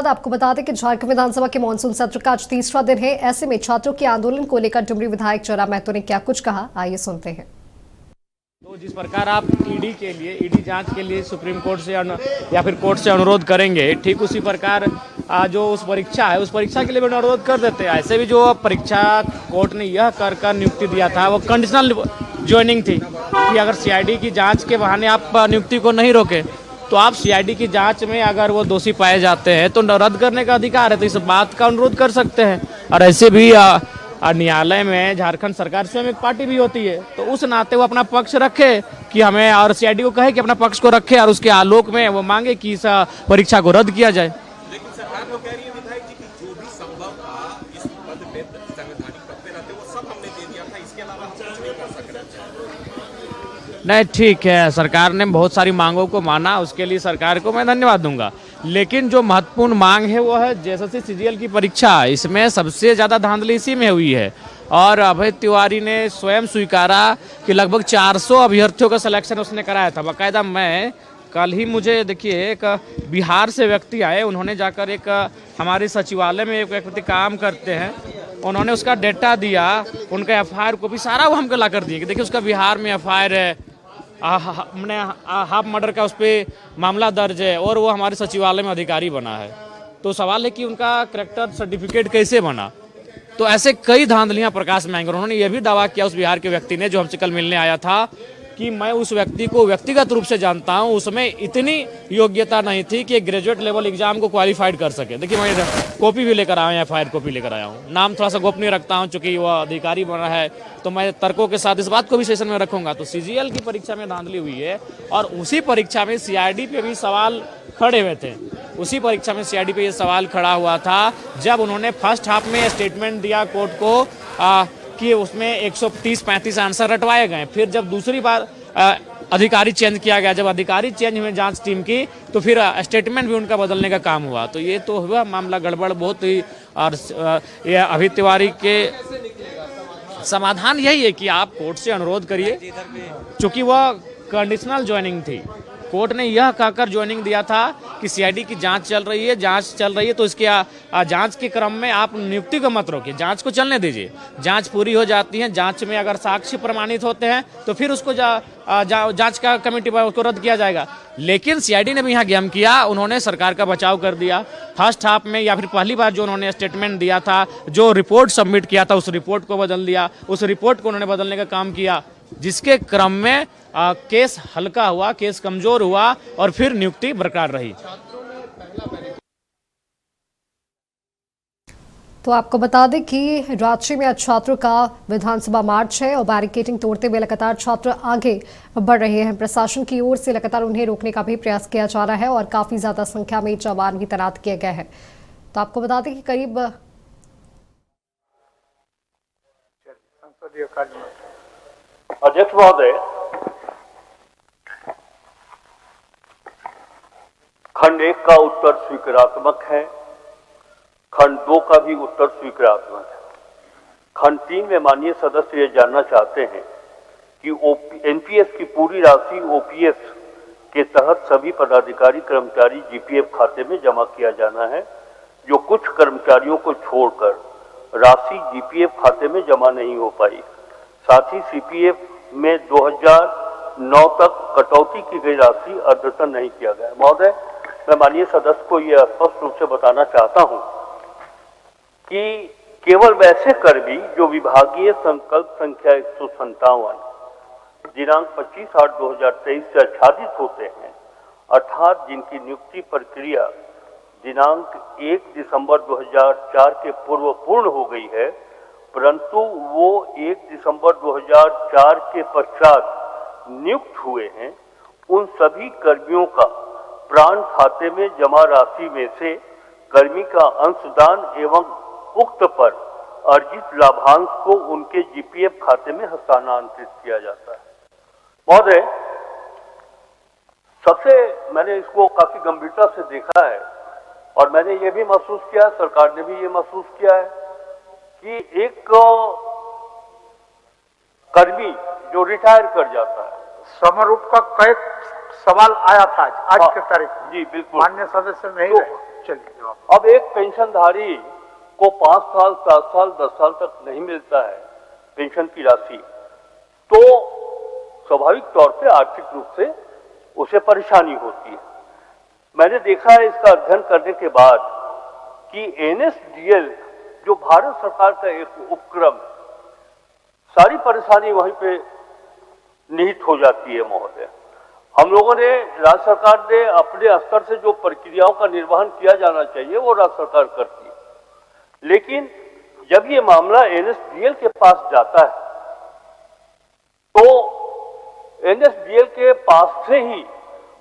बाद आपको बता दें कि झारखंड विधानसभा के मानसून सत्र का आज तीसरा दिन है। ऐसे में छात्रों के आंदोलन को लेकर डुमरी विधायक जयराम महतो ने क्या कुछ कहा, आइए सुनते हैं। तो जिस प्रकार आप ईडी जांच के लिए सुप्रीम कोर्ट से या फिर कोर्ट से अनुरोध करेंगे, ठीक उसी प्रकार जो उस परीक्षा है उस परीक्षा के लिए भी अनुरोध कर देते हैं। ऐसे भी जो परीक्षा कोर्ट ने यह कर नियुक्ति दिया था वो कंडीशनल ज्वाइनिंग थी कि अगर सीआईडी की जांच के बहाने आप नियुक्ति को नहीं रोके तो आप सीआईडी की जांच में अगर वो दोषी पाए जाते हैं तो रद्द करने का अधिकार है, तो इस बात का अनुरोध कर सकते हैं। और ऐसे भी न्यायालय में झारखंड सरकार स्वयं एक पार्टी भी होती है, तो उस नाते वो अपना पक्ष रखे कि हमें, और सीआईडी को कहे कि अपना पक्ष को रखे और उसके आलोक में वो मांगे कि इस परीक्षा को रद्द किया जाए। लेकिन सरकार तो कह रही है विधायक जी की जो भी संभव था इस पद पे संवैधानिक पद पे रहते वो सब हमने दे दिया था, इसके अलावा हम कुछ नहीं कर सकते। नहीं, ठीक है, सरकार ने बहुत सारी मांगों को माना, उसके लिए सरकार को मैं धन्यवाद दूंगा। लेकिन जो महत्वपूर्ण मांग है वो है जेएसएससी सीजीएल की परीक्षा। इसमें सबसे ज़्यादा धांधली इसी में हुई है और अभय तिवारी ने स्वयं स्वीकारा कि लगभग 400 अभ्यर्थियों का सिलेक्शन उसने कराया था। बाकायदा मैं कल ही, मुझे देखिए, एक बिहार से व्यक्ति आए, उन्होंने जाकर एक हमारे सचिवालय में एक व्यक्ति काम करते हैं, उन्होंने उसका डेटा दिया, उनका एफआईआर कॉपी सारा वो हमको ला कर दिए कि देखिए उसका बिहार में एफआईआर है, हमने हाफ मर्डर का उस पर मामला दर्ज है और वो हमारे सचिवालय में अधिकारी बना है। तो सवाल है कि उनका करेक्टर सर्टिफिकेट कैसे बना। तो ऐसे कई धांधलियां प्रकाश में आएंगे। उन्होंने ये भी दावा किया उस बिहार के व्यक्ति ने, जो हमसे कल मिलने आया था, कि मैं उस व्यक्ति को व्यक्तिगत रूप से जानता हूं, उसमें इतनी योग्यता नहीं थी कि ग्रेजुएट लेवल एग्जाम को क्वालिफाइड कर सके। देखिए मैं कॉपी भी लेकर आया हूँ, एफआईआर कॉपी लेकर आया हूँ। नाम थोड़ा सा गोपनीय रखता हूँ चूंकि वह अधिकारी बना है, तो मैं तर्कों के साथ इस बात को भी सेशन में रखूंगा। तो सीजीएल की परीक्षा में धांधली हुई है और उसी परीक्षा में सीआईडी पे भी सवाल खड़े हुए थे। उसी परीक्षा में सीआईडी पे ये सवाल खड़ा हुआ था जब उन्होंने फर्स्ट हाफ में स्टेटमेंट दिया कोर्ट को कि उसमें 130-35 आंसर रटवाए गए। फिर जब दूसरी बार अधिकारी चेंज किया गया, जब अधिकारी चेंज हुए जांच टीम की, तो फिर स्टेटमेंट भी उनका बदलने का काम हुआ। तो ये तो हुआ मामला गड़बड़ बहुत ही। और ये अभय तिवारी के समाधान यही है कि आप कोर्ट से अनुरोध करिए, चूंकि वह कंडीशनल ज्वाइनिंग थी। कोर्ट ने यह कहकर ज्वाइनिंग दिया था कि सीआईडी की जांच चल रही है, तो इसके जांच के क्रम में आप नियुक्ति को मत रोकिए, जांच को चलने दीजिए। जांच पूरी हो जाती है, जांच में अगर साक्ष्य प्रमाणित होते हैं तो फिर उसको जांच का कमेटी पर उसको रद्द किया जाएगा। लेकिन सीआईडी ने भी यहाँ गेम किया, उन्होंने सरकार का बचाव कर दिया। फर्स्ट हाफ में या फिर पहली बार जो उन्होंने स्टेटमेंट दिया था, जो रिपोर्ट सबमिट किया था, उस रिपोर्ट को बदल दिया, उस रिपोर्ट को उन्होंने बदलने का काम किया, जिसके क्रम में केस हल्का हुआ, केस कमजोर हुआ और फिर नियुक्ति बरकरार रही। तो आपको बता दें कि रांची में आज छात्रों का विधानसभा मार्च है और बैरिकेडिंग तोड़ते हुए लगातार छात्र आगे बढ़ रहे हैं। प्रशासन की ओर से लगातार उन्हें रोकने का भी प्रयास किया जा रहा है और काफी ज्यादा संख्या में जवान भी तैनात किए गए हैं। तो आपको बता दें कि करीब अध्यक्ष महोदय, खंड 1 का उत्तर स्वीकारात्मक है, खंड 2 का भी उत्तर स्वीकारात्मक है। खंड 3 में माननीय सदस्य ये जानना चाहते हैं कि एनपीएस की पूरी राशि ओपीएस के तहत सभी पदाधिकारी कर्मचारी जीपीएफ खाते में जमा किया जाना है, जो कुछ कर्मचारियों को छोड़कर राशि जीपीएफ खाते में जमा नहीं हो पाई। साथ ही सीपीएफ में 2009 तक कटौती की गई राशि अद्यतन नहीं किया गया। महोदय, मैं माननीय सदस्य को यह स्पष्ट रूप से बताना चाहता हूं कि केवल वैसे कर्मी जो विभागीय संकल्प संख्या 157 दिनांक 25/8/2023 से आच्छादित होते हैं, अर्थात जिनकी नियुक्ति प्रक्रिया दिनांक 1 दिसंबर 2004 के पूर्व पूर्ण हो गई है, परंतु वो 1 दिसंबर 2004 के पश्चात नियुक्त हुए हैं, उन सभी कर्मियों का प्राण खाते में जमा राशि में से कर्मी का अंशदान एवं उक्त पर अर्जित लाभांश को उनके जीपीएफ खाते में हस्तांतरित किया जाता है। महोदय, मैंने इसको काफी गंभीरता से देखा है और मैंने ये भी महसूस किया, सरकार ने भी ये महसूस किया है कि एक कर्मी जो रिटायर कर जाता है, समरूप का कई सवाल आया था आज हाँ, की तारीख में। जी बिल्कुल। माननीय सदस्य नहीं तो- रहे, चलिए जवाब। अब एक पेंशनधारी को 5 साल 7 साल 10 साल तक नहीं मिलता है पेंशन की राशि, तो स्वाभाविक तौर पे आर्थिक रूप से उसे परेशानी होती है। मैंने देखा है इसका अध्ययन करने के बाद कि एनएसडीएल जो भारत सरकार का एक उपक्रम है, सारी परेशानी वहीं पे निहित हो जाती है महोदय। हम लोगों ने, राज्य सरकार ने अपने स्तर से जो प्रक्रियाओं का निर्वहन किया जाना चाहिए वो राज्य सरकार करती है, लेकिन जब ये मामला एनएसडीएल के पास जाता है तो एनएसडीएल के पास से ही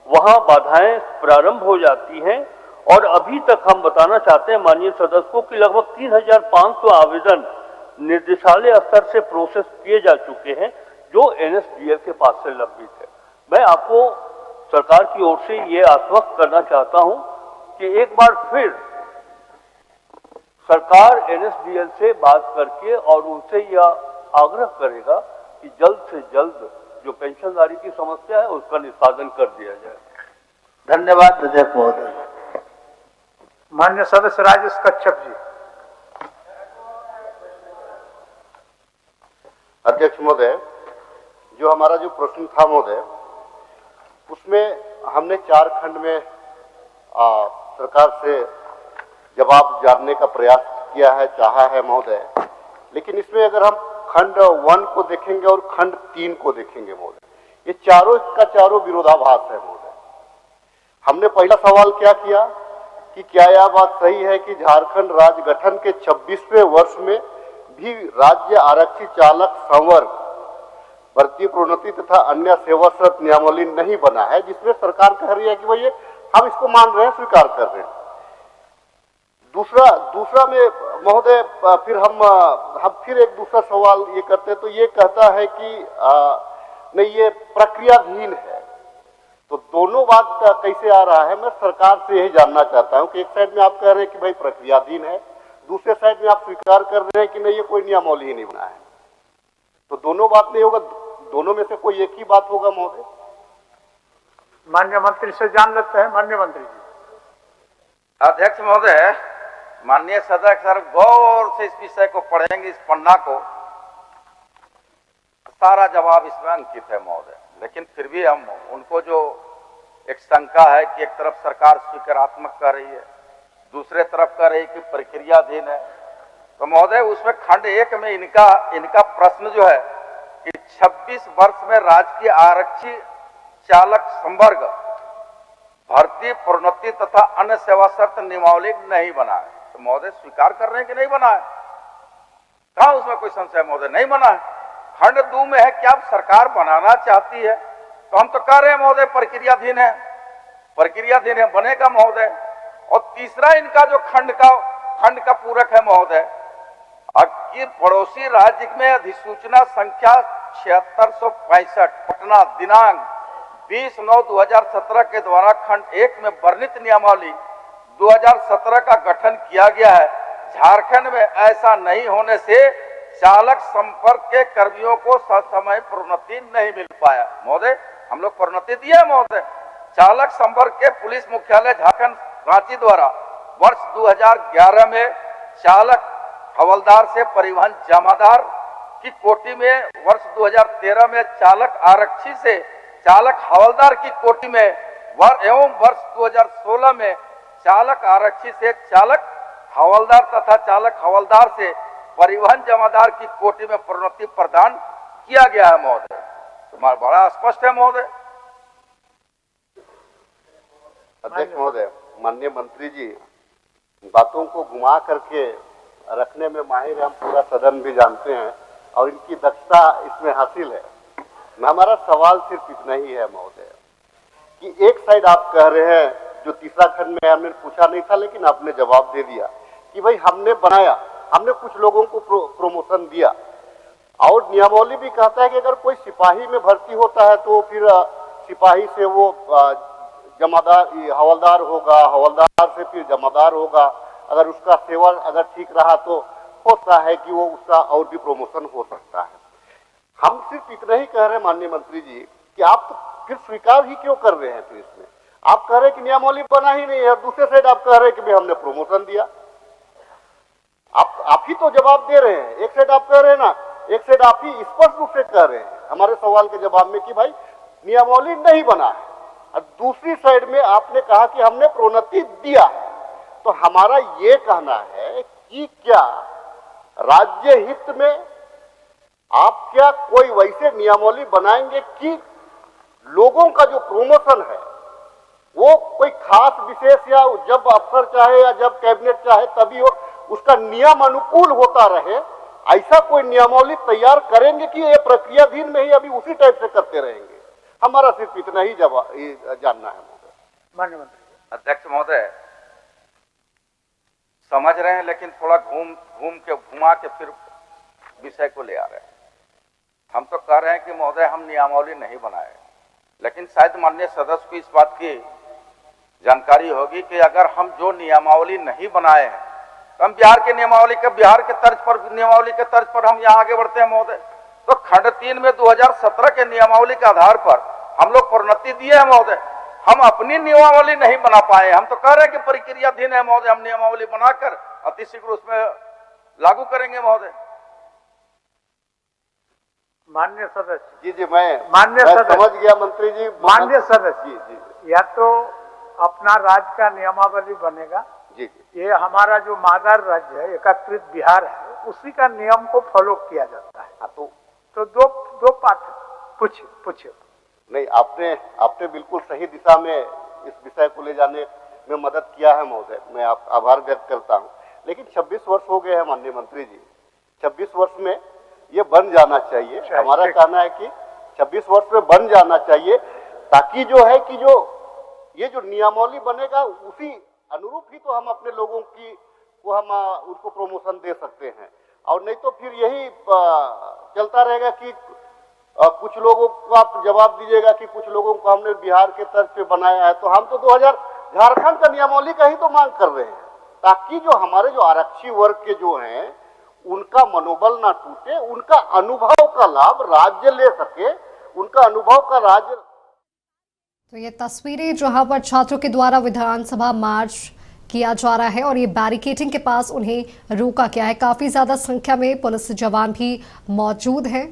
वहां बाधाएं प्रारंभ हो जाती हैं। और अभी तक हम बताना चाहते हैं माननीय सदस्य को कि लगभग 3500 आवेदन निर्देशालय स्तर से प्रोसेस किए जा चुके हैं जो एनएसडीएल के पास से लंबित है। मैं आपको सरकार की ओर से ये आश्वस्त करना चाहता हूं कि एक बार फिर सरकार एनएसडीएल से बात करके और उनसे यह आग्रह करेगा कि जल्द से जल्द जो पेंशनधारी की समस्या है उसका निष्पादन कर दिया जाए। धन्यवाद अध्यक्ष महोदय। माननीय सदस्य राजेश कच्छप जी। अध्यक्ष महोदय, जो हमारा जो प्रश्न था महोदय, उसमें हमने 4 खंड में सरकार से जवाब जानने का प्रयास किया है, चाहा है महोदय। लेकिन इसमें अगर हम खंड 1 को देखेंगे और खंड 3 को देखेंगे महोदय, ये चारों का चारों विरोधाभास है महोदय। हमने पहला सवाल क्या किया कि क्या यह बात सही है कि झारखंड राज्य गठन के 26वें वर्ष में भी राज्य आरक्षी चालक संवर्ग भर्ती प्रोन्नति तथा अन्य सेवा शर्त नियमावली नहीं बना है, जिसमें सरकार कह रही है कि भाई हम इसको मान रहे हैं, स्वीकार कर रहे हैं। दूसरा में महोदय फिर हम फिर एक दूसरा सवाल ये करते हैं, तो ये कहता है कि नहीं ये प्रक्रियाधीन है। तो दोनों बात कैसे आ रहा है, मैं सरकार से यही जानना चाहता हूं कि एक साइड में आप कह रहे हैं कि भाई प्रक्रियाधीन है, दूसरे साइड में आप स्वीकार कर रहे हैं कि नहीं ये कोई नियमावली ही नहीं बना है। तो दोनों बात नहीं होगा, दोनों में से कोई एक ही बात होगा महोदय। माननीय मंत्री से जान लेते हैं। माननीय मंत्री जी। अध्यक्ष महोदय, माननीय सदस्य सर गौर से इस विषय को पढ़ेंगे, इस पन्ना को, सारा जवाब इसमें अंकित है महोदय। लेकिन फिर भी हम उनको जो एक शंका है कि एक तरफ सरकार स्वीकारात्मक कर रही है, दूसरे तरफ कह रही है कि प्रक्रियाधीन है, तो महोदय उसमें खंड 1 में इनका प्रश्न जो है कि 26 वर्ष में राजकीय आरक्षी चालक संवर्ग भर्ती प्रोन्नति तथा अन्य सेवा शर्त नियमावली नहीं बना है। तो महोदय स्वीकार कर रहे हैं कि नहीं बना है? कहा उसमें कोई संशय महोदय? नहीं बना है। खंड 2 में है कि आप सरकार बनाना चाहती है, तो हम तो कह रहे हैं महोदय प्रक्रियाधीन है, प्रक्रियाधीन है, बनेगा महोदय। और तीसरा इनका जो खंड का पूरक है महोदय कि पड़ोसी राज्य में अधिसूचना संख्या 7665 पटना दिनांक 20/9/2017 के द्वारा खंड 1 में वर्णित नियमावली 2017 का गठन किया गया है। झारखंड में ऐसा नहीं होने से चालक संपर्क के कर्मियों को ससमय प्रोन्नति नहीं मिल पाया। महोदय हम लोग प्रोन्नति दिए महोदय। चालक संपर्क के पुलिस मुख्यालय झारखंड रांची द्वारा वर्ष 2011 में चालक हवलदार से परिवहन जमादार की कोटि में, वर्ष 2013 में चालक आरक्षी से चालक हवलदार की कोटि में एवं वर्ष 2016 में चालक आरक्षी से चालक हवलदार तथा चालक हवलदार से परिवहन जमादार की कोटि में प्रोन्नति प्रदान किया गया है महोदय। तो बड़ा स्पष्ट है महोदय। अध्यक्ष महोदय, माननीय मंत्री जी बातों को घुमा करके रखने में माहिर है, हम पूरा सदन भी जानते हैं और इनकी दक्षता इसमें हासिल है। हमारा सवाल सिर्फ इतना ही है महोदय कि एक साइड आप कह रहे हैं, जो तीसरा खंड में हमने पूछा नहीं था लेकिन आपने जवाब दे दिया कि भाई हमने बनाया, हमने कुछ लोगों को प्रमोशन दिया, और नियमावली भी कहता है कि अगर कोई सिपाही में भर्ती होता है तो फिर सिपाही से वो जमादार हवलदार होगा, हवलदार से फिर जमादार होगा। अगर उसका सेवा अगर ठीक रहा तो होता है कि वो उसका और भी प्रमोशन हो सकता है। हम सिर्फ इतना ही कह रहे हैं माननीय मंत्री जी कि आप फिर स्वीकार ही क्यों कर रहे हैं? फिर इसमें आप कह रहे हैं कि नियमावली बना ही नहीं है, दूसरे साइड आप कह रहे हैं कि भाई हमने प्रमोशन दिया। आप ही तो जवाब दे रहे हैं। एक साइड आप कह रहे हैं ना, एक साइड आप ही स्पष्ट रूप से कह रहे हैं हमारे सवाल के जवाब में कि भाई नियमावली नहीं बना है, और दूसरी साइड में आपने कहा कि हमने प्रोन्नति दिया है। तो हमारा ये कहना है कि क्या राज्य हित में आप क्या कोई वैसे नियमावली बनाएंगे कि लोगों का जो प्रमोशन है वो कोई खास विशेष या जब अफसर चाहे या जब कैबिनेट चाहे तभी हो, उसका नियम अनुकूल होता रहे, ऐसा कोई नियमावली तैयार करेंगे कि ये प्रक्रियाधीन में ही अभी उसी टाइप से करते रहेंगे? हमारा सिर्फ इतना ही जानना है महोदय। माननीय मंत्री। अध्यक्ष महोदय, समझ रहे हैं लेकिन थोड़ा घुमा के फिर विषय को ले आ रहे हैं। हम तो कह रहे हैं कि महोदय हम नियमावली नहीं बनाए, लेकिन शायद माननीय सदस्य को इस बात की जानकारी होगी कि अगर हम जो नियमावली नहीं बनाए हैं, तो हम बिहार के नियमावली के नियमावली के तर्ज पर हम यहाँ आगे बढ़ते हैं महोदय। तो खंड 3 में 2017 के नियमावली के आधार पर हम लोग प्रोन्नति दिए हैं महोदय। हम अपनी नियमावली नहीं बना पाए। हम तो कह रहे हैं कि प्रक्रियाधीन है महोदय, हम नियमावली बनाकर अतिशीघ्र उसमें लागू करेंगे महोदय। माननीय सदस्य जी मैं सदस्य समझ गया मंत्री जी। माननीय सदस्य जी, या तो अपना राज्य का नियमावली बनेगा जी, ये हमारा जो मादर राज्य है एकत्रित बिहार है, उसी का नियम को फॉलो किया जाता है। हाँ, तो दो पाठ पूछिए। नहीं, आपने बिल्कुल सही दिशा में इस विषय को ले जाने में मदद किया है महोदय, मैं आप आभार व्यक्त करता हूं। लेकिन 26 वर्ष हो गए हैं माननीय मंत्री जी, 26 वर्ष में ये बन जाना चाहिए। हमारा कहना है कि 26 वर्ष में बन जाना चाहिए, ताकि जो है कि ये जो नियमावली बनेगा उसी अनुरूप ही तो हम अपने लोगों को हम उनको प्रमोशन दे सकते हैं। और नहीं तो फिर यही चलता रहेगा कि कुछ लोगों को आप जवाब दीजिएगा कि कुछ लोगों को हमने बिहार के तर्ज पे बनाया है। तो हम तो 2000 झारखंड का नियमावली का ही तो मांग कर रहे हैं, ताकि जो हमारे जो आरक्षी वर्ग के जो हैं उनका मनोबल ना टूटे, उनका अनुभव का लाभ राज्य ले सके, उनका अनुभव का राज्य। तो ये तस्वीरें जहां पर छात्रों के द्वारा विधानसभा मार्च किया जा रहा है और ये बैरिकेडिंग के पास उन्हें रोका गया है। काफी ज्यादा संख्या में पुलिस जवान भी मौजूद हैं।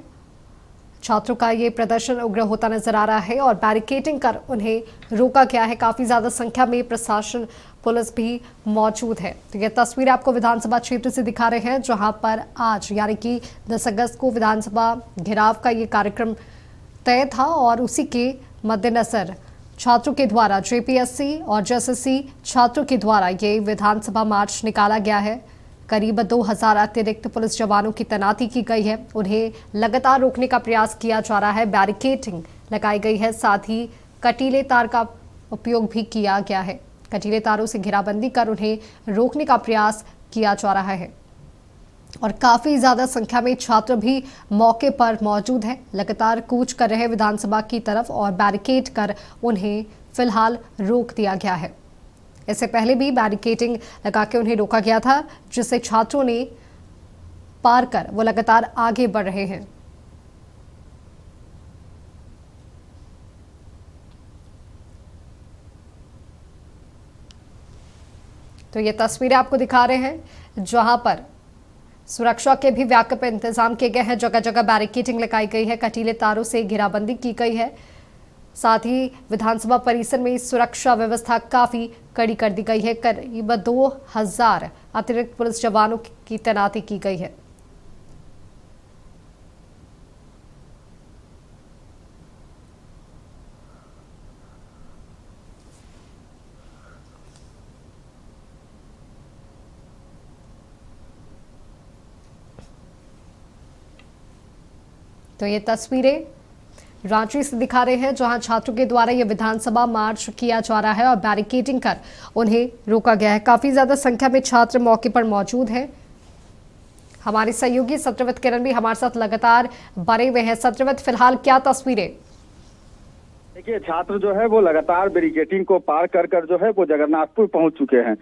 छात्रों का ये प्रदर्शन उग्र होता नजर आ रहा है और बैरिकेडिंग कर उन्हें रोका गया है। काफी ज्यादा संख्या में प्रशासन पुलिस भी मौजूद है। तो ये तस्वीर आपको विधानसभा क्षेत्र से दिखा रहे हैं, जहां पर आज यानी कि 10 अगस्त को विधानसभा घेराव का ये कार्यक्रम तय था और उसी के मद्देनजर छात्रों के द्वारा जेपीएससी और जेएसएससी छात्रों के द्वारा ये विधानसभा मार्च निकाला गया है। करीब 2000 अतिरिक्त पुलिस जवानों की तैनाती की गई है। उन्हें लगातार रोकने का प्रयास किया जा रहा है, बैरिकेडिंग लगाई गई है, साथ ही कटीले तार का उपयोग भी किया गया है। कटीले तारों से घेराबंदी कर उन्हें रोकने का प्रयास किया जा रहा है और काफ़ी ज़्यादा संख्या में छात्र भी मौके पर मौजूद हैं, लगातार कूच कर रहे विधानसभा की तरफ और बैरिकेड कर उन्हें फिलहाल रोक दिया गया है। इससे पहले भी बैरिकेडिंग लगा के उन्हें रोका गया था, जिससे छात्रों ने पार कर वो लगातार आगे बढ़ रहे हैं। तो ये तस्वीरें आपको दिखा रहे हैं जहां पर सुरक्षा के भी व्यापक इंतजाम किए गए हैं। जगह जगह बैरिकेडिंग लगाई गई है, कटीले तारों से घेराबंदी की गई है। साथ ही विधानसभा परिसर में सुरक्षा व्यवस्था काफी कड़ी कर दी गई है। करीब 2000 अतिरिक्त पुलिस जवानों की तैनाती की गई है। तो ये तस्वीरें रांची से दिखा रहे हैं, जहां छात्रों के द्वारा ये विधानसभा मार्च किया जा रहा है और बैरिकेडिंग कर उन्हें रोका गया है। काफी ज्यादा संख्या में छात्र मौके पर मौजूद हैं। हमारे सहयोगी सत्यव्रत किरण भी हमारे साथ लगातार बने हुए हैं। सत्यव्रत, फिलहाल क्या तस्वीरें? देखिए, छात्र जो है वो लगातार बैरिकेडिंग को पार कर जो है वो जगन्नाथपुर पहुंच चुके हैं।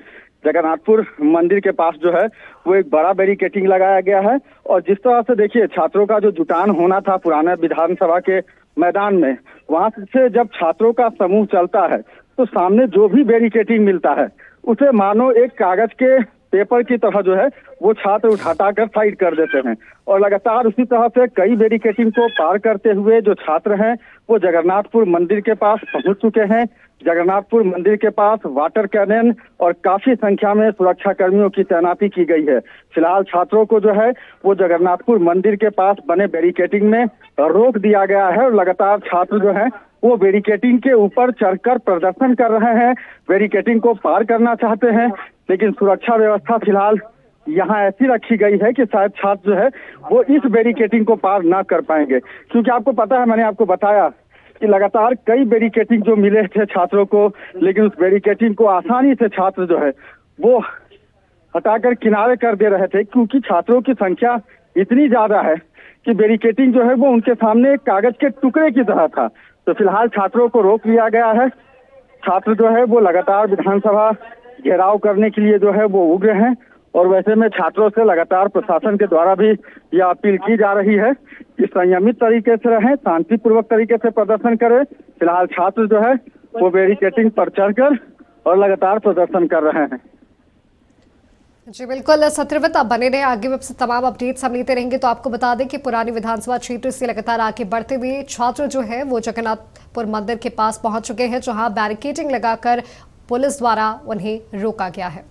जगन्नाथपुर मंदिर के पास जो है वो एक बड़ा बैरिकेडिंग लगाया गया है और जिस तरह से देखिए छात्रों का जो जुटान होना था पुराने विधानसभा के मैदान में, वहां से जब छात्रों का समूह चलता है तो सामने जो भी बैरिकेटिंग मिलता है उसे मानो एक कागज के पेपर की तरह जो है वो छात्र हटाकर साइड कर देते हैं। और लगातार उसी तरह से कई बैरिकेटिंग को पार करते हुए जो छात्र हैं वो जगन्नाथपुर मंदिर के पास पहुंच चुके हैं। जगन्नाथपुर मंदिर के पास वाटर कैनन और काफी संख्या में सुरक्षा कर्मियों की तैनाती की गई है। फिलहाल छात्रों को जो है वो जगन्नाथपुर मंदिर के पास बने बैरिकेटिंग में रोक दिया गया है और लगातार छात्र जो है वो बैरिकेटिंग के ऊपर चढ़कर प्रदर्शन कर रहे हैं, बैरिकेटिंग को पार करना चाहते हैं, लेकिन सुरक्षा व्यवस्था फिलहाल यहाँ ऐसी रखी गई है कि शायद छात्र जो है वो इस बैरिकेटिंग को पार ना कर पाएंगे। क्योंकि आपको पता है, मैंने आपको बताया कि लगातार कई बैरिकेटिंग जो मिले थे छात्रों को, लेकिन उस बैरिकेटिंग को आसानी से छात्र जो है वो हटाकर किनारे कर दे रहे थे, क्योंकि छात्रों की संख्या इतनी ज्यादा है कि बैरिकेटिंग जो है वो उनके सामने एक कागज के टुकड़े की तरह था। तो फिलहाल छात्रों को रोक लिया गया है। छात्र जो है वो लगातार विधानसभा घेराव करने के लिए जो है वो उग्र हैं और वैसे में छात्रों से लगातार प्रशासन के द्वारा भी यह अपील की जा रही है कि संयमित तरीके से रहें, शांतिपूर्वक तरीके से प्रदर्शन करें। फिलहाल छात्र जो है वो बैरिकेटिंग पर चढ़कर और लगातार प्रदर्शन कर रहे हैं। जी बिल्कुल सत्रवत, आप बने रहे, आगे भी आपसे तमाम अपडेट्स हम लेते रहेंगे। तो आपको बता दें कि पुरानी विधानसभा क्षेत्र से लगातार आगे बढ़ते हुए छात्र जो है वो जगन्नाथपुर मंदिर के पास पहुंच चुके हैं, जहां बैरिकेडिंग लगाकर पुलिस द्वारा उन्हें रोका गया है।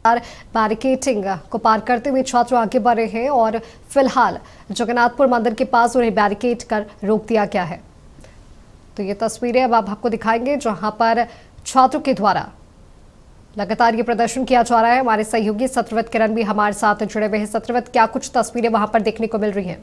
बैरिकेडिंग को पार करते हुए छात्र आगे बढ़ रहे हैं और फिलहाल जगन्नाथपुर मंदिर के पास उन्हें बैरिकेड कर रोक दिया गया है। तो ये तस्वीरें अब आपको दिखाएंगे जहां पर छात्रों के द्वारा लगातार ये प्रदर्शन किया जा रहा है। हमारे सहयोगी सत्रवत किरण भी हमारे साथ जुड़े हुए हैं। सत्रवत, क्या कुछ तस्वीरें वहां पर देखने को मिल रही हैं?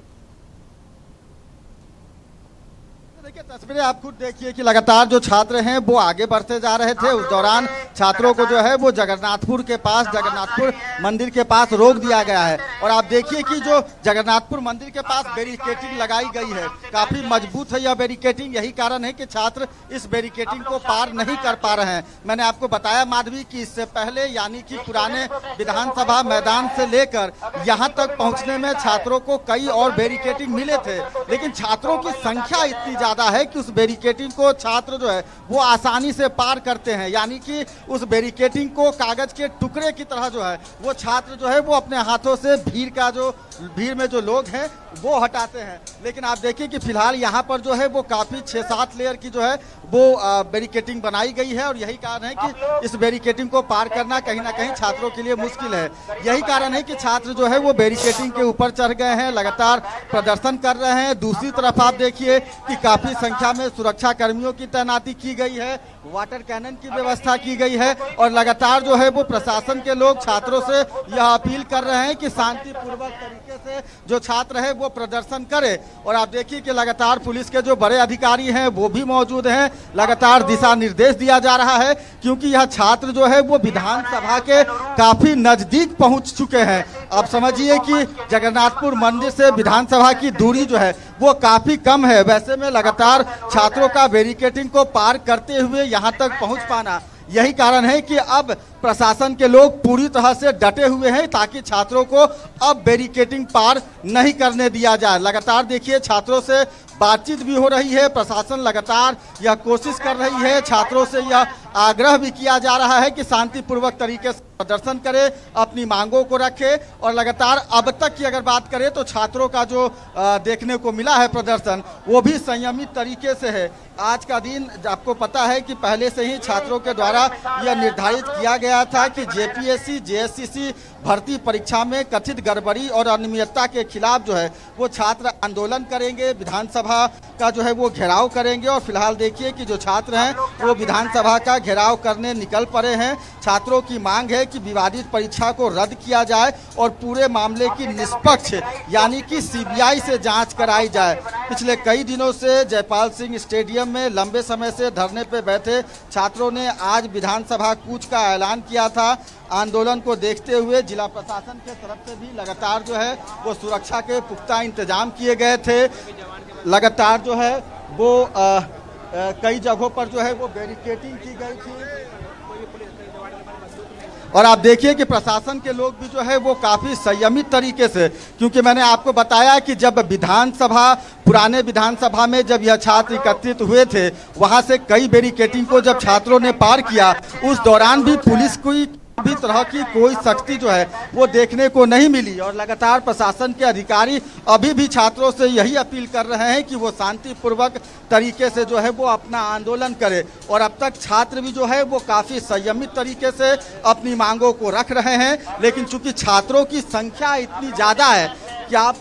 तस्वीरें आप खुद देखिए कि लगातार जो छात्र हैं वो आगे बढ़ते जा रहे थे। उस दौरान छात्रों को जो है वो जगन्नाथपुर के पास, जगन्नाथपुर मंदिर के पास रोक दिया गया है। और आप देखिए कि जो जगन्नाथपुर मंदिर के पास बैरिकेटिंग लगाई गई है, काफी मजबूत है यह बैरिकेटिंग। यही कारण है कि छात्र इस बैरिकेटिंग को पार नहीं कर पा रहे हैं। मैंने आपको बताया माधवी कि इससे पहले यानी कि पुराने विधानसभा मैदान से लेकर यहाँ तक पहुँचने में छात्रों को कई और बैरिकेटिंग मिले थे, लेकिन छात्रों की संख्या इतनी ज्यादा है कि उस बैरिकेटिंग को छात्र जो है वो आसानी से पार करते हैं। यानी कि उस बैरिकेटिंग को कागज के टुकड़े की तरह जो है वो छात्र जो है वो अपने हाथों से भीड़ में जो लोग हैं वो हटाते हैं। लेकिन आप देखिए कि फिलहाल यहाँ पर जो है वो काफी 6-7 लेयर की जो है वो बैरिकेटिंग बनाई गई है और यही कारण है कि इस बैरिकेटिंग को पार करना कहीं ना कहीं छात्रों के लिए मुश्किल है। यही कारण है कि छात्र जो है वो बैरिकेटिंग के ऊपर चढ़ गए हैं, लगातार प्रदर्शन कर रहे हैं। दूसरी तरफ आप देखिए कि काफी संख्या में सुरक्षा कर्मियों की तैनाती की गई है, वाटर कैनन की व्यवस्था की गई है और लगातार जो है वो प्रशासन के लोग छात्रों से यह अपील कर रहे हैं कि शांतिपूर्वक तरीके से जो छात्र है वो प्रदर्शन करे। और आप देखिए कि लगातार पुलिस के जो बड़े अधिकारी हैं वो भी मौजूद हैं, लगातार दिशा निर्देश दिया जा रहा है, क्योंकि यह छात्र जो है वो विधानसभा के काफी नजदीक पहुंच चुके हैं। अब समझिए कि जगन्नाथपुर मंदिर से विधानसभा की दूरी जो है वो काफी कम है। वैसे में लगातार छात्रों का बैरिकेटिंग को पार करते हुए यहाँ तक पहुँच पाना, यही कारण है कि अब प्रशासन के लोग पूरी तरह से डटे हुए हैं ताकि छात्रों को अब बैरिकेटिंग पार नहीं करने दिया जाए। लगातार देखिए छात्रों से बातचीत भी हो रही है, प्रशासन लगातार यह कोशिश कर रही है, छात्रों से यह आग्रह भी किया जा रहा है कि शांतिपूर्वक तरीके से प्रदर्शन करे, अपनी मांगों को रखे। और लगातार अब तक की अगर बात करें तो छात्रों का जो देखने को मिला है प्रदर्शन वो भी संयमित तरीके से है। आज का दिन आपको पता है कि पहले से ही छात्रों के द्वारा यह निर्धारित किया गया था कि जेपीएससी जेएससीसी भर्ती परीक्षा में कथित गड़बड़ी और अनियमितता के खिलाफ जो है वो छात्र आंदोलन करेंगे, विधानसभा का जो है वो घेराव करेंगे। और फिलहाल देखिए कि जो छात्र हैं वो विधानसभा का घेराव करने निकल पड़े हैं। छात्रों की मांग है कि विवादित परीक्षा को रद्द किया जाए और पूरे मामले की निष्पक्ष यानी कि सीबीआई से जांच कराई जाए। पिछले कई दिनों से जयपाल सिंह स्टेडियम में लंबे समय से धरने पर बैठे छात्रों ने आज विधानसभा कूच का ऐलान किया था। आंदोलन को देखते हुए जिला प्रशासन के तरफ से भी लगातार जो है वो सुरक्षा के पुख्ता इंतजाम किए गए थे। लगातार जो है वो कई जगहों पर जो है वो बैरिकेडिंग की गई थी। और आप देखिए कि प्रशासन के लोग भी जो है वो काफ़ी संयमित तरीके से, क्योंकि मैंने आपको बताया कि जब विधानसभा, पुराने विधानसभा में जब यह छात्र एकत्रित हुए थे, वहाँ से कई बैरिकेडिंग को जब छात्रों ने पार किया, उस दौरान भी पुलिस को भी तरह की कोई सख्ती जो है वो देखने को नहीं मिली। और लगातार प्रशासन के अधिकारी अभी भी छात्रों से यही अपील कर रहे हैं कि वो शांतिपूर्वक तरीके से जो है वो अपना आंदोलन करे। और अब तक छात्र भी जो है वो काफ़ी संयमित तरीके से अपनी मांगों को रख रहे हैं, लेकिन चूंकि छात्रों की संख्या इतनी ज़्यादा है कि आप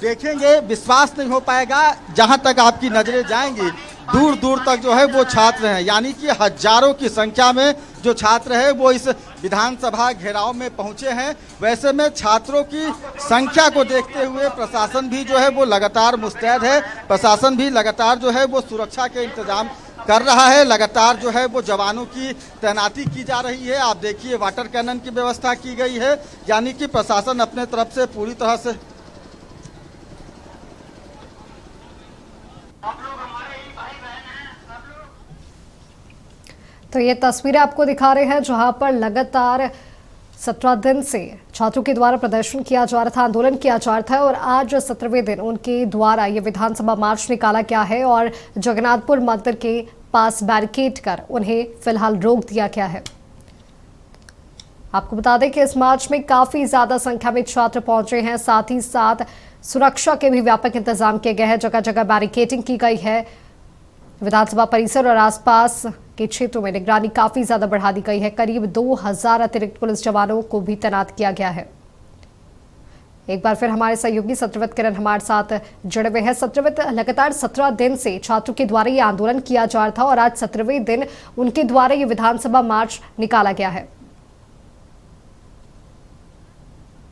देखेंगे, विश्वास नहीं हो पाएगा, जहाँ तक आपकी नज़रें जाएंगी दूर दूर तक जो है वो छात्र हैं, यानी कि हजारों की संख्या में जो छात्र है वो इस विधानसभा घेराव में पहुंचे हैं। वैसे में छात्रों की संख्या को देखते हुए प्रशासन भी जो है वो लगातार मुस्तैद है। प्रशासन भी लगातार जो है वो सुरक्षा के इंतजाम कर रहा है, लगातार जो है वो जवानों की तैनाती की जा रही है। आप देखिए वाटर कैनन की व्यवस्था की गई है, यानी कि प्रशासन अपने तरफ से पूरी तरह से तो ये तस्वीरें आपको दिखा रहे हैं जहां पर लगातार 17 दिन से छात्रों के द्वारा प्रदर्शन किया जा रहा था, आंदोलन किया जा रहा था और आज 17वें दिन उनके द्वारा ये विधानसभा मार्च निकाला गया है और जगन्नाथपुर मंदिर के पास बैरिकेड कर उन्हें फिलहाल रोक दिया गया है। आपको बता दें कि इस मार्च में काफी ज्यादा संख्या में छात्र पहुंचे हैं, साथ ही साथ सुरक्षा के भी व्यापक इंतजाम किए गए हैं, जगह जगह बैरिकेडिंग की गई है। विधानसभा परिसर और आसपास के क्षेत्रों में निगरानी काफी ज्यादा बढ़ा दी गई है। करीब 2000 अतिरिक्त पुलिस जवानों को भी तैनात किया गया है। एक बार फिर हमारे सहयोगी सत्रवत किरण हमारे साथ जुड़े हुए हैं। सत्रवत, लगातार 17 दिन से छात्रों के द्वारा ये आंदोलन किया जा रहा था और आज 17वें दिन उनके द्वारा ये विधानसभा मार्च निकाला गया है।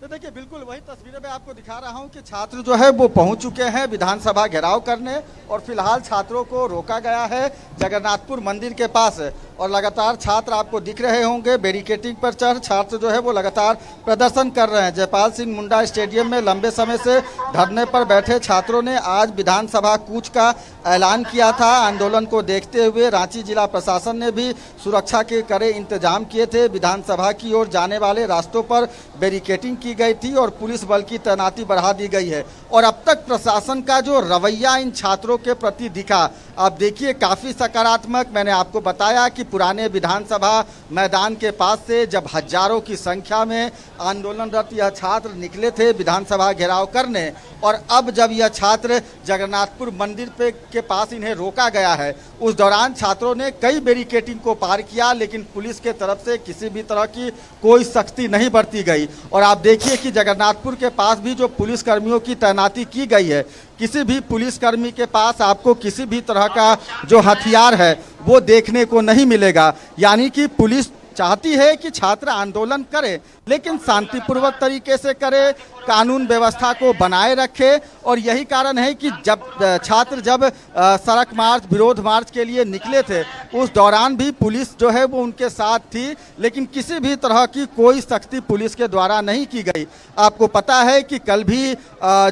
तो देखिए बिल्कुल वही तस्वीरें मैं आपको दिखा रहा हूं कि छात्र जो है वो पहुंच चुके हैं विधानसभा घेराव करने और फिलहाल छात्रों को रोका गया है जगन्नाथपुर मंदिर के पास और लगातार छात्र आपको दिख रहे होंगे बैरिकेडिंग पर चढ़ छात्र जो है वो लगातार प्रदर्शन कर रहे हैं। जयपाल सिंह मुंडा स्टेडियम में लंबे समय से धरने पर बैठे छात्रों ने आज विधानसभा कूच का ऐलान किया था। आंदोलन को देखते हुए रांची जिला प्रशासन ने भी सुरक्षा के कड़े इंतजाम किए थे। विधानसभा की ओर जाने वाले रास्तों पर बैरिकेडिंग की गई थी और पुलिस बल की तैनाती बढ़ा दी गई है। और अब तक प्रशासन का जो रवैया इन छात्रों के प्रति दिखा, आप देखिए काफ़ी सकारात्मक। मैंने आपको बताया कि पुराने विधानसभा मैदान के पास से जब हजारों की संख्या में आंदोलनरत यह छात्र निकले थे विधानसभा घेराव करने और अब जब यह छात्र जगन्नाथपुर मंदिर के पास इन्हें रोका गया है, उस दौरान छात्रों ने कई बैरिकेडिंग को पार किया, लेकिन पुलिस के तरफ से किसी भी तरह की कोई सख्ती नहीं बरती गई। और आप देखिए कि जगन्नाथपुर के पास भी जो पुलिस कर्मियों की तैनाती की गई है, किसी भी पुलिसकर्मी के पास आपको किसी भी तरह का जो हथियार है वो देखने को नहीं मिलेगा। यानी कि पुलिस चाहती है कि छात्र आंदोलन करे, लेकिन शांतिपूर्वक तरीके से करे, कानून व्यवस्था को बनाए रखे। और यही कारण है कि जब छात्र सड़क मार्च, विरोध मार्च के लिए निकले थे, उस दौरान भी पुलिस जो है वो उनके साथ थी, लेकिन किसी भी तरह की कोई सख्ती पुलिस के द्वारा नहीं की गई। आपको पता है कि कल भी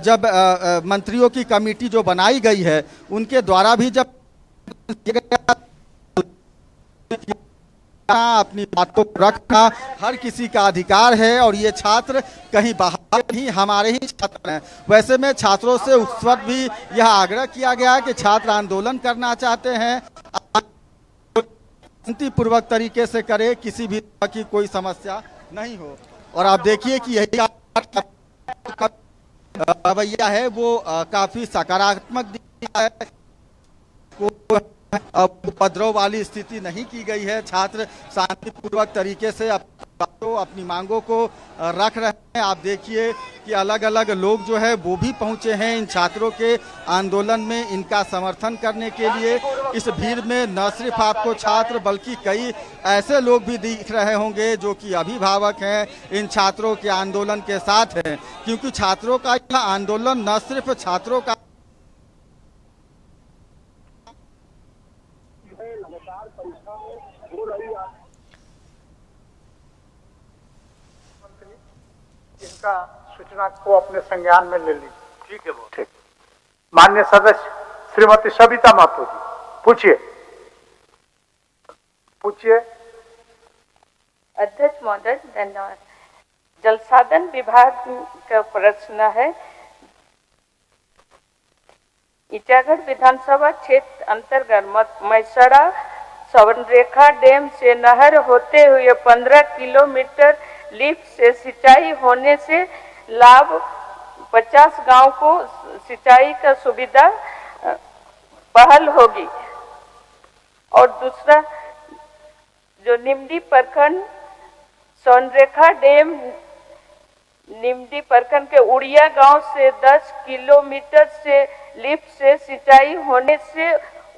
जब मंत्रियों की कमेटी जो बनाई गई है, उनके द्वारा भी जब अपनी बातों को रखना हर किसी का अधिकार है और ये छात्र कहीं बाहर ही हमारे ही छात्र हैं। वैसे में छात्रों से उस वक्त भी यह आग्रह किया गया कि छात्र आंदोलन करना चाहते हैं, शांतिपूर्वक तरीके से करे, किसी भी तरह की कोई समस्या नहीं हो। और आप देखिए कि यही रवैया है वो काफी सकारात्मक दिखता है, उपद्रव वाली स्थिति नहीं की गई है। छात्र शांतिपूर्वक तरीके से अपनी मांगों को रख रहे हैं। आप देखिए कि अलग अलग लोग जो है वो भी पहुंचे हैं इन छात्रों के आंदोलन में, इनका समर्थन करने के लिए। इस भीड़ में न सिर्फ आपको छात्र बल्कि कई ऐसे लोग भी दिख रहे होंगे जो कि अभिभावक हैं, इन छात्रों के आंदोलन के साथ हैं, क्योंकि छात्रों का यह आंदोलन न सिर्फ छात्रों का इनका सूचना को अपने संज्ञान में ले लीजिए। ठीक है बहुत ठीक। माननीय सदस्य श्रीमती सविता महतो जी, पूछिए। अध्यक्ष महोदय धन्यवाद। जल साधन विभाग का प्रश्न है। ईटागढ़ विधानसभा क्षेत्र अंतर्गत मैसड़ा स्वर्णरेखा डैम से नहर होते हुए 15 किलोमीटर लिफ्ट से सिंचाई होने से लाभ 50 गांव को सिंचाई का सुविधा पहल होगी। और दूसरा जो निम्डी प्रखंड स्वर्णरेखा डैम निम्डी प्रखंड के उड़िया गांव से 10 किलोमीटर से लिफ्ट से सिंचाई होने से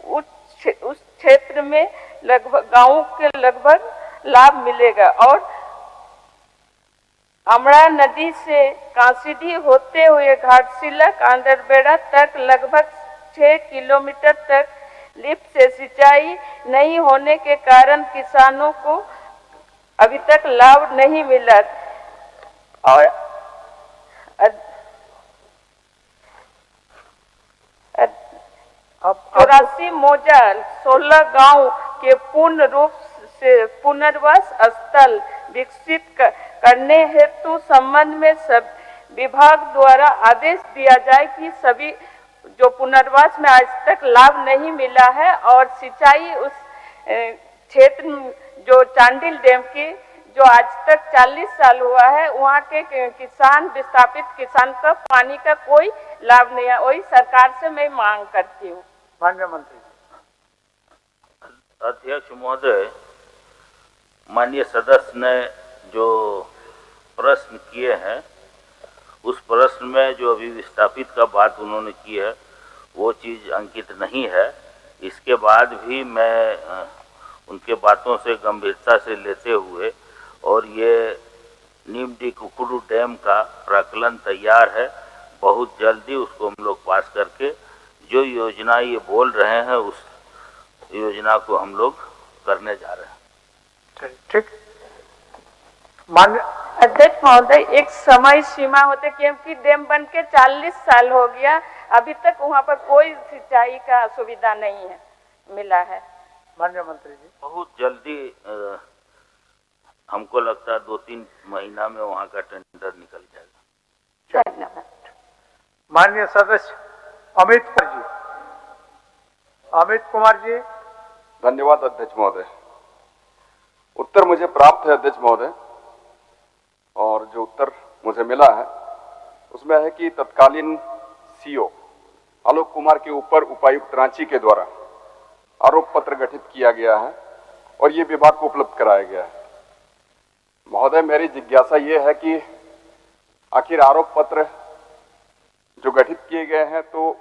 उस क्षेत्र में लगभग गांवों के लगभग लाभ मिलेगा। और अमड़ा नदी से कांसीडी होते हुए घाटशिला कांदरबेड़ा तक लगभग 6 किलोमीटर तक लिफ्ट से सिंचाई नहीं होने के कारण किसानों को अभी तक लाभ नहीं मिला। और 84 मौजा 16 गांव के पूर्ण रूप से पुनर्वास स्थल विकसित करने हेतु संबंध में सब विभाग द्वारा आदेश दिया जाए कि सभी जो पुनर्वास में आज तक लाभ नहीं मिला है और सिंचाई उस क्षेत्र जो चांडिल डैम की जो आज तक 40 साल हुआ है वहाँ के किसान विस्थापित किसान का पानी का कोई लाभ नहीं है। वही सरकार से मैं मांग करती हूँ। माननीय मंत्री। अध्यक्ष महोदय, माननीय सदस्य ने जो प्रश्न किए हैं उस प्रश्न में जो अभी विस्थापित का बात उन्होंने की है वो चीज़ अंकित नहीं है। इसके बाद भी मैं उनके बातों से गंभीरता से लेते हुए और ये नीमडी कुकुडू डैम का प्राक्कलन तैयार है, बहुत जल्दी उसको हम लोग पास करके जो योजना ये बोल रहे हैं उस योजना को हम लोग करने जा रहे हैं। ठीक। मान्य अध्यक्ष महोदय, एक समय सीमा होते क्योंकि डैम बन के 40 साल हो गया, अभी तक वहाँ पर कोई सिंचाई का सुविधा नहीं है मिला है। माननीय मंत्री जी। बहुत जल्दी हमको लगता है 2-3 महीना में वहाँ का टेंडर निकल जाएगा। धन्यवाद। माननीय सदस्य अमित कुमार जी। अमित कुमार जी। धन्यवाद अध्यक्ष महोदय। उत्तर मुझे प्राप्त है अध्यक्ष महोदय, और जो उत्तर मुझे मिला है उसमें है कि तत्कालीन सीओ आलोक कुमार के ऊपर उपायुक्त रांची के द्वारा आरोप पत्र गठित किया गया है और ये विभाग को उपलब्ध कराया गया है। महोदय, मेरी जिज्ञासा ये है कि आखिर आरोप पत्र जो गठित किए गए हैं तो